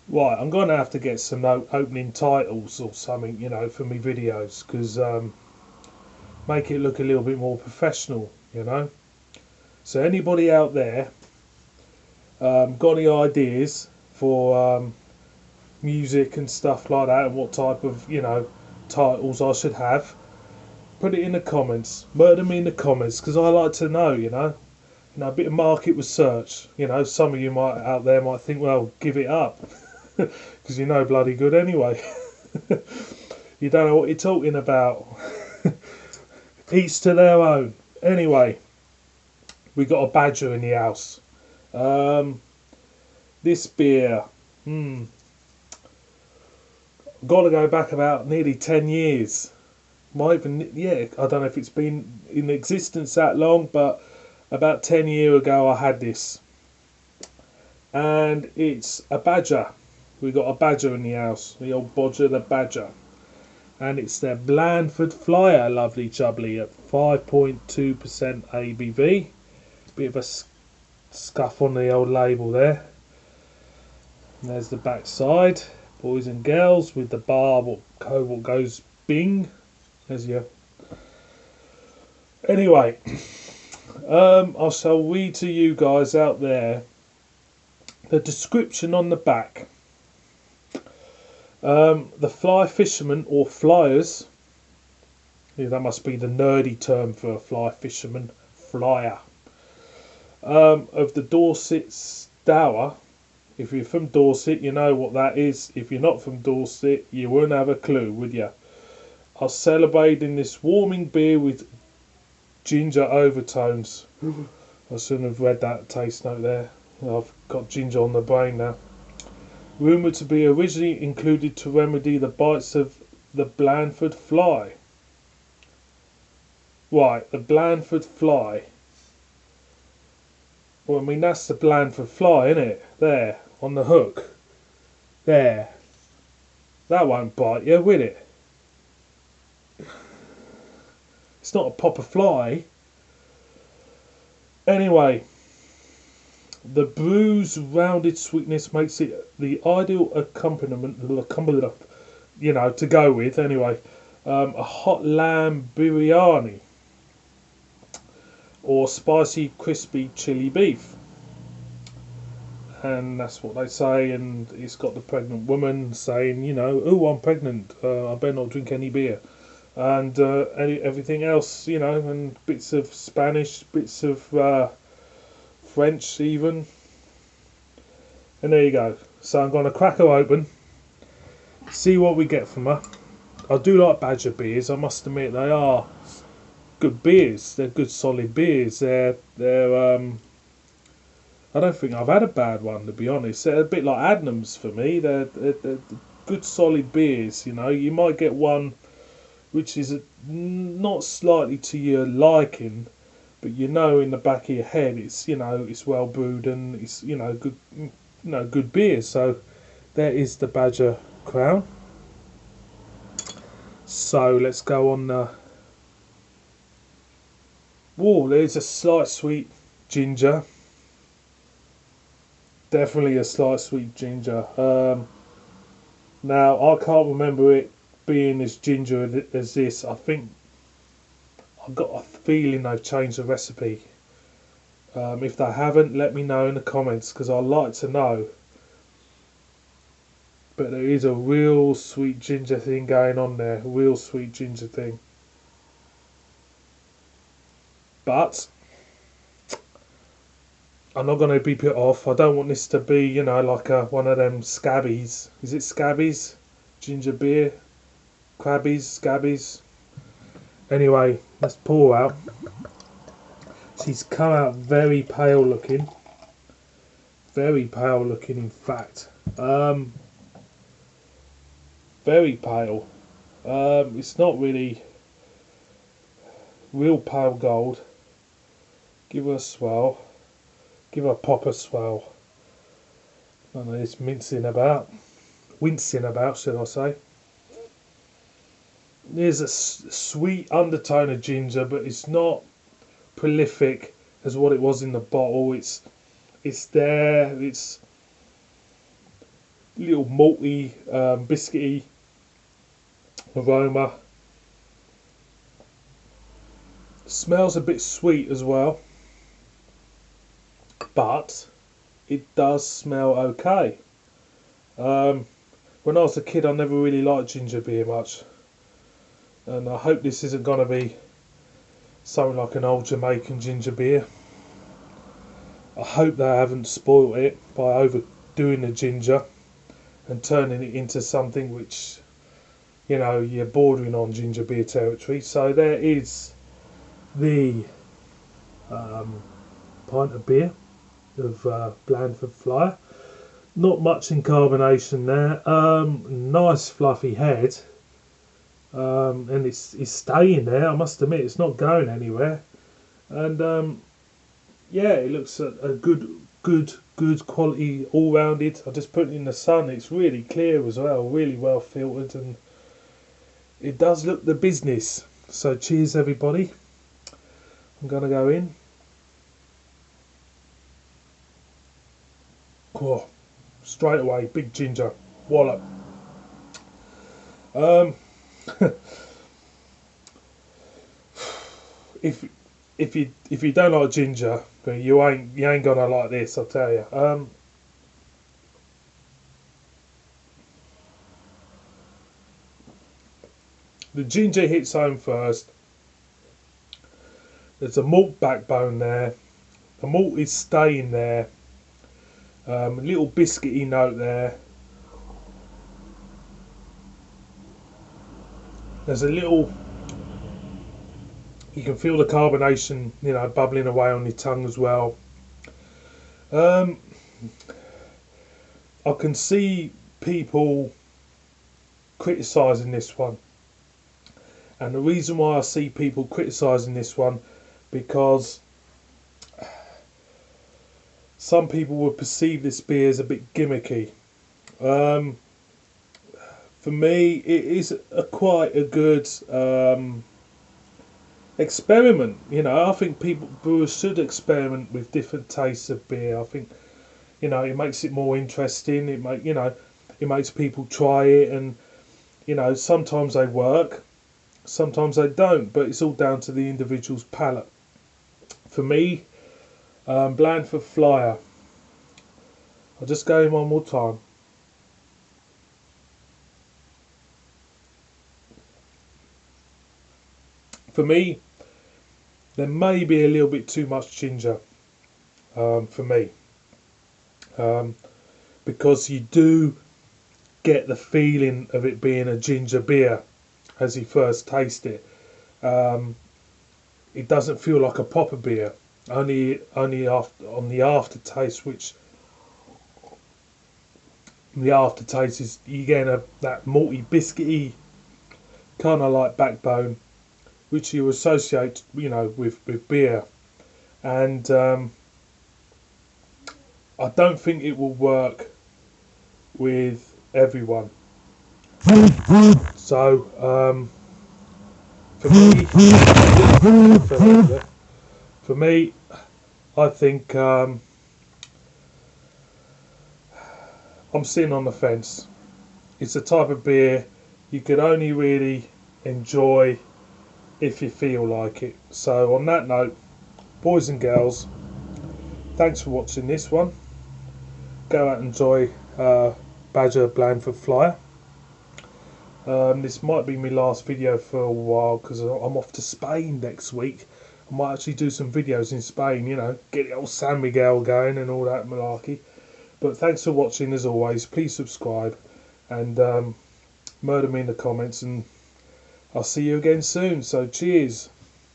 Right, I'm going to have to get some opening titles or something, for me videos, because make it look a little bit more professional. So anybody out there got any ideas for music and stuff like that, and what type of titles I should have? Put it in the comments. Murder me in the comments, because I like to know. A bit of market research. Some of you might out there might think, well, give it up, because bloody good anyway. You don't know what you're talking about. Each to their own. Anyway, we got a badger in the house. Um, this beer, got to go back about nearly 10 years. Might even, yeah, I don't know if it's been in existence that long, but about 10 years ago I had this. And it's a badger. We got a badger in the house, the old bodger, the badger. And it's their Blandford Flyer, lovely jubbly, at 5.2% ABV. Bit of a scuff on the old label there. And there's the back side, boys and girls, with the bar what goes bing. There's your. Anyway, I shall read to you guys out there the description on the back. The fly fisherman or flyers, that must be the nerdy term for a fly fisherman, flyer, of the Dorset Stour. If you're from Dorset, you know what that is. If you're not from Dorset, you won't have a clue, would you? Are celebrating this warming beer with ginger overtones. I shouldn't have read that taste note there. I've got ginger on the brain now. Rumoured to be originally included to remedy the bites of the Blandford fly. Right, the Blandford fly. Well, I mean, that's the Blandford fly, isn't it? There, on the hook. There. That won't bite you, will it? It's not a proper fly. Anyway, the brew's rounded sweetness makes it the ideal accompaniment, to go with. Anyway, a hot lamb biryani or spicy, crispy chili beef. And that's what they say, and it's got the pregnant woman saying, oh, I'm pregnant, I better not drink any beer. And everything else, and bits of Spanish, bits of French even. And there you go. So I'm going to crack her open, see what we get from her. I do like Badger beers, I must admit. They are good beers. They're good solid beers. They're I don't think I've had a bad one, to be honest. They're a bit like Adnams for me. They're good solid beers. You might get one which is not slightly to your liking, but in the back of your head it's well brewed and it's good beer. So there is the Badger Crown. So let's go on the. Whoa, there's a slight sweet ginger. Definitely a slight sweet ginger. Now I can't remember it being as ginger as this. I think I've got a feeling they've changed the recipe. If they haven't, let me know in the comments, because I'd like to know. But there is a real sweet ginger thing going on there. A real sweet ginger thing. But I'm not going to be put off. I don't want this to be, like one of them scabbies. Is it scabbies? Ginger beer? Crabbies? Scabbies? Anyway, let's pour out. She's come out very pale looking. Very pale looking, in fact. Very pale. It's not really real pale gold. Give her a swell. Give her a proper swell. None of this wincing about, should I say. There's a sweet undertone of ginger, but it's not prolific as what it was in the bottle. It's there. little malty, biscuity aroma. Smells a bit sweet as well, but it does smell okay. When I was a kid, I never really liked ginger beer much, and I hope this isn't going to be something like an old Jamaican ginger beer. I hope they haven't spoilt it by overdoing the ginger and turning it into something which, you know, you're bordering on ginger beer territory. So there is the pint of beer of Blandford Flyer. Not much in carbonation there. Nice fluffy head, and it's staying there. I must admit, it's not going anywhere. And yeah, it looks a good quality all rounded. I just put it in the sun. It's really clear as well, really well filtered, and it does look the business. So cheers, everybody. I'm gonna go in. Cool. Straight away, big ginger, wallop. If you don't like ginger, you ain't gonna like this, I'll tell you. The ginger hits home first. There's a malt backbone there. The malt is staying there. A little biscuity note there. There's a little, you can feel the carbonation, you know, bubbling away on your tongue as well. I can see people criticising this one, and the reason why I see people criticising this one, because some people would perceive this beer as a bit gimmicky. For me, it is quite a good experiment. You know, I think brewers should experiment with different tastes of beer. I think, you know, it makes it more interesting. It makes people try it, and you know, sometimes they work, sometimes they don't. But it's all down to the individual's palate. For me, Blandford Flyer. I'll just go in one more time. For me, there may be a little bit too much ginger for me, because you do get the feeling of it being a ginger beer as you first taste it. It doesn't feel like a proper beer. Only after, on the aftertaste, which the aftertaste is, you get that malty, biscuity kind of like backbone, which you associate, you know, with beer. And I don't think it will work with everyone. So for me, I think I'm sitting on the fence. It's a type of beer you could only really enjoy if you feel like it. So on that note, boys and girls, thanks for watching this one. Go out and enjoy Badger Blandford Flyer. This might be my last video for a while because I'm off to Spain next week. I might actually do some videos in Spain, you know, get the old San Miguel going and all that malarkey. But thanks for watching as always. Please subscribe and murder me in the comments, and I'll see you again soon. So cheers.